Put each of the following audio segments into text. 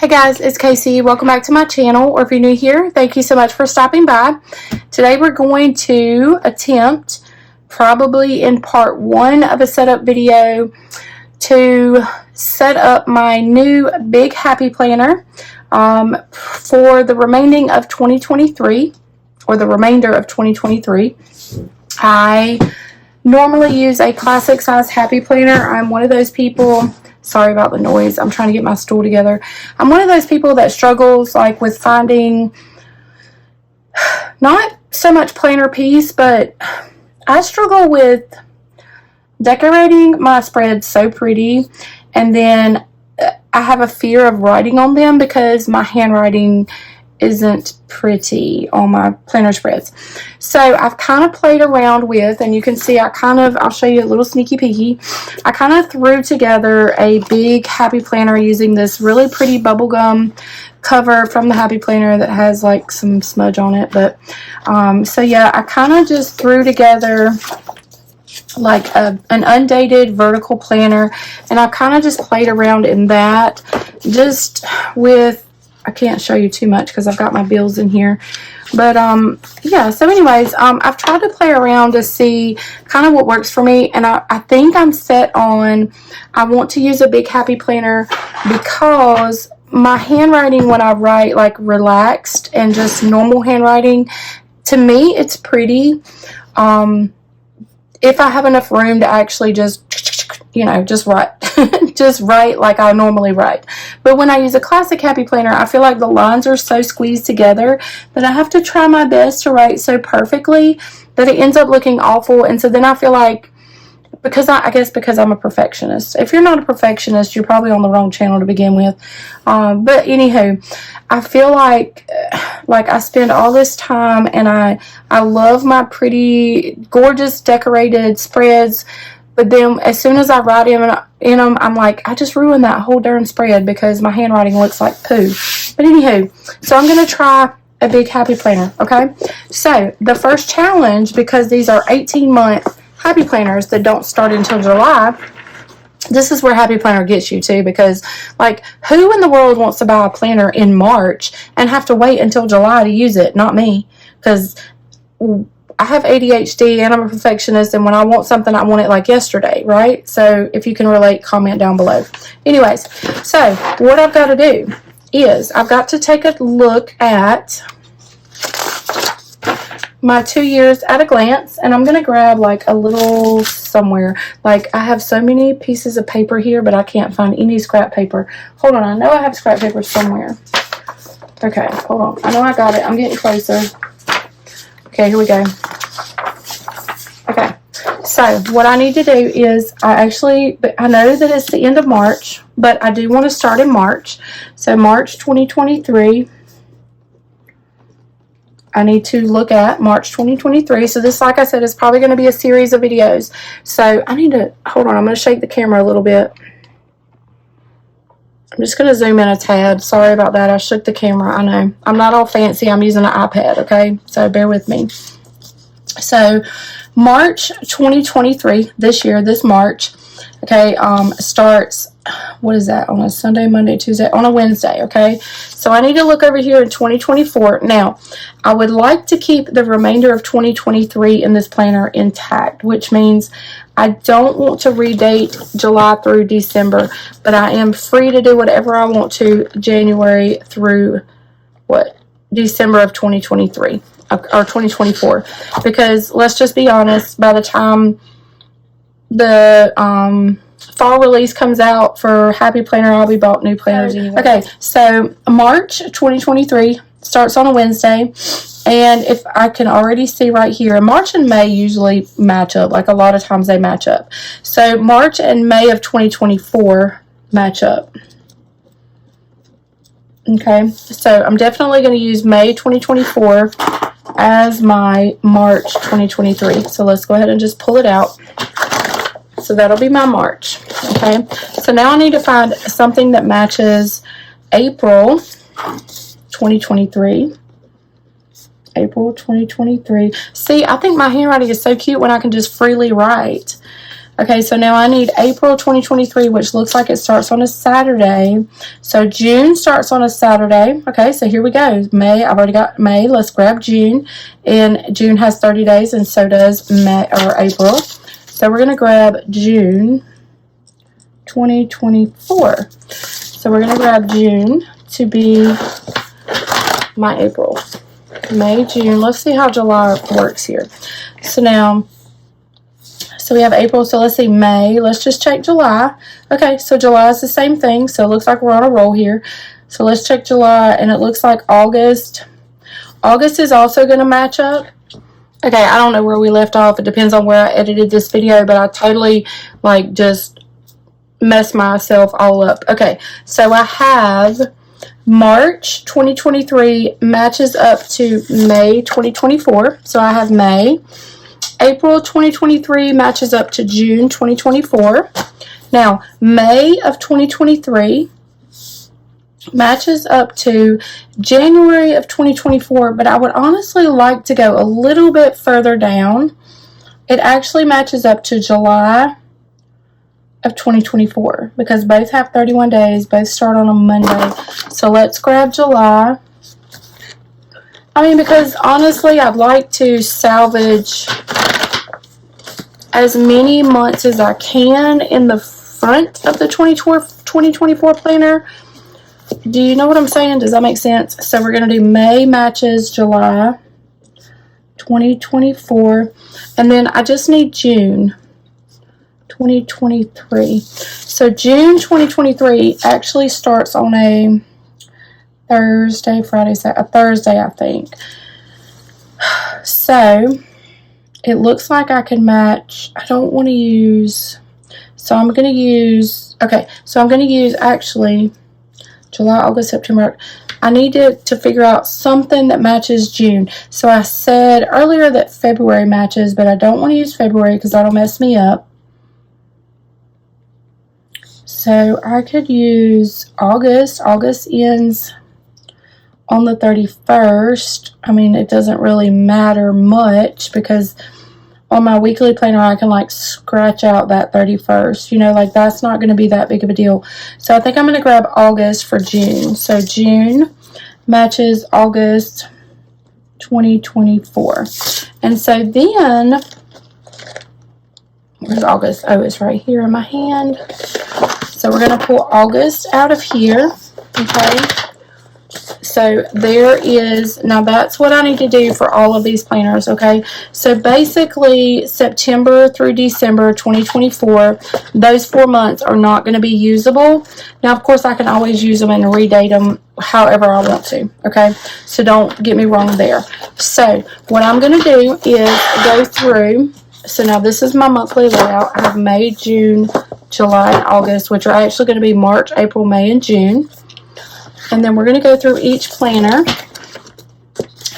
Hey guys, it's Casey. Welcome back to my channel, or if you're new here, thank you so much for stopping by. Today we're going to attempt, probably in part one of a setup video, to set up my new big happy planner for the remaining of 2023, or the remainder of 2023. I normally use a classic size happy planner. I'm one of those people, sorry about the noise, I'm trying to get my stool together. I'm one of those people that struggles like with finding not so much planner piece, but I struggle with decorating my spreads so pretty, and then I have a fear of writing on them because my handwriting isn't pretty on my planner spreads. So I've kind of played around with, and you can see I'll show you a little sneaky peeky. I kind of threw together a big happy planner using this really pretty bubblegum cover from the happy planner that has like some smudge on it. But so yeah, I kind of just threw together like an undated vertical planner, and I've kind of just played around in that, just with, I can't show you too much because I've got my bills in here, but yeah, so anyways, I've tried to play around to see kind of what works for me, and I think I'm set on, I want to use a big happy planner because my handwriting when I write like relaxed and just normal handwriting, to me it's pretty. If I have enough room to actually just, you know, just write, just write like I normally write. But when I use a classic happy planner, I feel like the lines are so squeezed together that I have to try my best to write so perfectly that it ends up looking awful. And so then I feel like, I guess because I'm a perfectionist. If you're not a perfectionist, you're probably on the wrong channel to begin with. But anywho, I feel like I spend all this time, and I love my pretty, gorgeous, decorated spreads. But then as soon as I write in them, I'm like, I just ruined that whole darn spread because my handwriting looks like poo. But anywho, so I'm going to try a big happy planner, okay? So the first challenge, because these are 18-month happy planners that don't start until July, this is where Happy Planner gets you too, because like, who in the world wants to buy a planner in March and have to wait until July to use it? Not me, because I have ADHD and I'm a perfectionist, and when I want something, I want it like yesterday, right? So if you can relate, comment down below. Anyways, so what I've got to do is I've got to take a look at my 2 years at a glance, and I'm going to grab like a little somewhere. Like, I have so many pieces of paper here, but I can't find any scrap paper. Hold on, I know I have scrap paper somewhere. Okay, hold on. I know I got it. I'm getting closer. Okay, here we go. Okay, so what I need to do is, I know that it's the end of March, but I do want to start in March. So March 2023. I need to look at March 2023. So this, like I said, is probably going to be a series of videos. So I need to, hold on, I'm going to shake the camera a little bit. I'm just going to zoom in a tad. Sorry about that. I shook the camera. I know. I'm not all fancy. I'm using an iPad, okay? So bear with me. So March 2023, this year, this March, okay, starts, what is that, on a Sunday, Monday, Tuesday, on a Wednesday, okay? So I need to look over here in 2024. Now, I would like to keep the remainder of 2023 in this planner intact, which means I don't want to redate July through December, but I am free to do whatever I want to January through, December of 2023, or 2024, because let's just be honest, by the time the fall release comes out for Happy Planner, I'll be bought new planners anyway. Okay, so March 2023 starts on a Wednesday, and if I can already see right here, March and May usually match up, like a lot of times they match up. So March and May of 2024 match up. Okay, so I'm definitely going to use May 2024 as my March 2023. So let's go ahead and just pull it out. So that'll be my March, okay? So now I need to find something that matches April 2023. April 2023. See, I think my handwriting is so cute when I can just freely write. Okay, so now I need April 2023, which looks like it starts on a Saturday. So June starts on a Saturday. Okay, so here we go. May, I've already got May. Let's grab June. And June has 30 days, and so does May or April. So we're going to grab June 2024. So we're going to grab June to be my April. May, June. Let's see how July works here. So now, so we have April, so let's see May. Let's just check July. Okay, so July is the same thing, so it looks like we're on a roll here. So let's check July, and it looks like August. August is also going to match up. Okay, I don't know where we left off. It depends on where I edited this video, but I totally, like, just messed myself all up. Okay, so I have March 2023 matches up to May 2024. So I have May. April 2023 matches up to June 2024. Now, May of 2023 matches up to January of 2024, but I would honestly like to go a little bit further down. It actually matches up to July of 2024 because both have 31 days, both start on a Monday. So let's grab July. I mean, because honestly, I'd like to salvage as many months as I can in the front of the 2024 planner. Do you know what I'm saying? Does that make sense? So we're going to do May matches July 2024. And then I just need June 2023. So June 2023 actually starts on a Thursday, Friday, Saturday, a Thursday, I think. So it looks like I can match. I don't want to use, so I'm going to use, okay, so I'm going to use actually July, August, September. I need to figure out something that matches June. So I said earlier that February matches, but I don't want to use February because that'll mess me up. So I could use August. August ends on the 31st. I mean, it doesn't really matter much because on my weekly planner, I can like scratch out that 31st. You know, like that's not going to be that big of a deal. So I think I'm going to grab August for June. So June matches August 2024. And so then, where's August? Oh, it's right here in my hand. So we're going to pull August out of here. Okay. So there is, now that's what I need to do for all of these planners, okay? So basically September through December 2024, those 4 months are not going to be usable. Now, of course, I can always use them and redate them however I want to, okay? So don't get me wrong there. So what I'm going to do is go through, so now this is my monthly layout. I have May, June, July, and August, which are actually going to be March, April, May, and June. And then we're going to go through each planner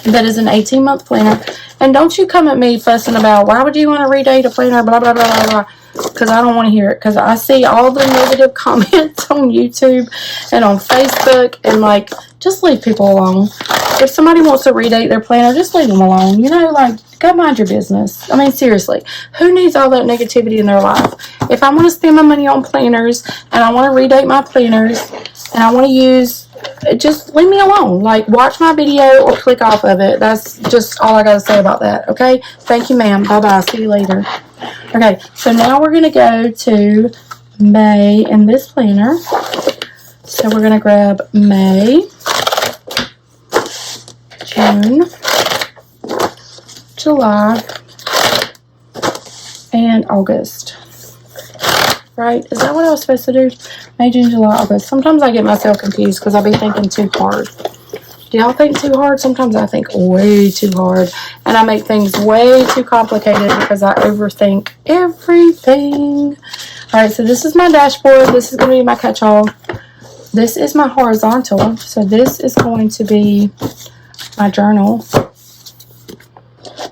that is an 18-month planner. And don't you come at me fussing about, why would you want to redate a planner, blah, blah, blah, blah, blah. Because I don't want to hear it. Because I see all the negative comments on YouTube and on Facebook. And, like, just leave people alone. If somebody wants to redate their planner, just leave them alone. You know, like, go mind your business. I mean, seriously. Who needs all that negativity in their life? If I want to spend my money on planners and I want to redate my planners and I want to use, just leave me alone. Like, watch my video or click off of it. That's just all I got to say about that, okay? Thank you, ma'am. Bye-bye. See you later. Okay, so now we're going to go to May in this planner. So we're going to grab May, June, July, and August. Right? Is that what I was supposed to do? May, June, July, August. Sometimes I get myself confused because I'll be thinking too hard. Do y'all think too hard? Sometimes I think way too hard. And I make things way too complicated because I overthink everything. Alright, so this is my dashboard. This is going to be my catch-all. This is my horizontal. So this is going to be my journal.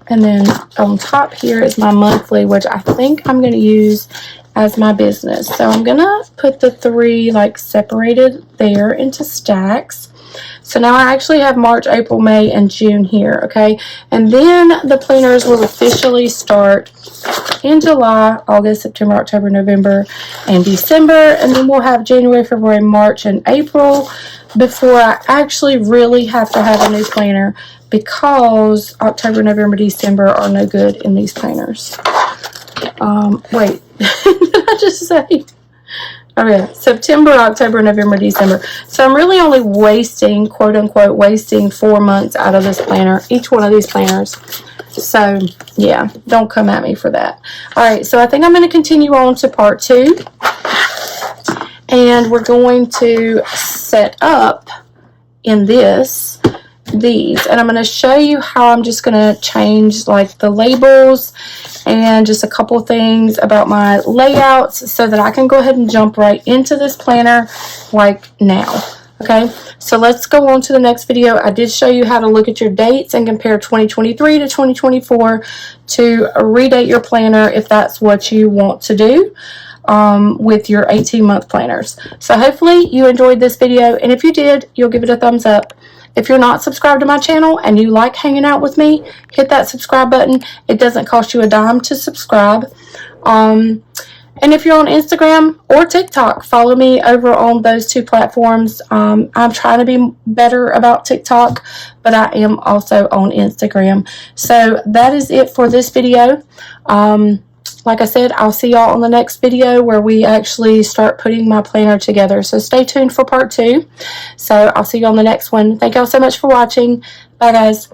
And then on top here is my monthly, which I think I'm going to use as my business. So I'm going to put the three like separated there into stacks. So now I actually have March, April, May, and June here, okay? And then the planners will officially start in July, August, September, October, November, and December. And then we'll have January, February, March, and April before I actually really have to have a new planner, because October, November, December are no good in these planners. Wait, did I just say? Okay, September, October, November, December. So I'm really only wasting, quote unquote, wasting 4 months out of this planner, each one of these planners. So yeah, don't come at me for that. All right, so I think I'm going to continue on to part 2. And we're going to set up in these, and I'm going to show you how I'm just going to change like the labels and just a couple things about my layouts so that I can go ahead and jump right into this planner like now. Okay, so let's go on to the next video. I did show you how to look at your dates and compare 2023 to 2024 to redate your planner if that's what you want to do with your 18-month planners. So hopefully you enjoyed this video, and if you did, you'll give it a thumbs up. If you're not subscribed to my channel and you like hanging out with me, hit that subscribe button. It doesn't cost you a dime to subscribe. And if you're on Instagram or TikTok, follow me over on those 2 platforms. I'm trying to be better about TikTok, but I am also on Instagram. So that is it for this video. Like I said, I'll see y'all on the next video where we actually start putting my planner together. So stay tuned for part 2. So I'll see you on the next one. Thank y'all so much for watching. Bye, guys.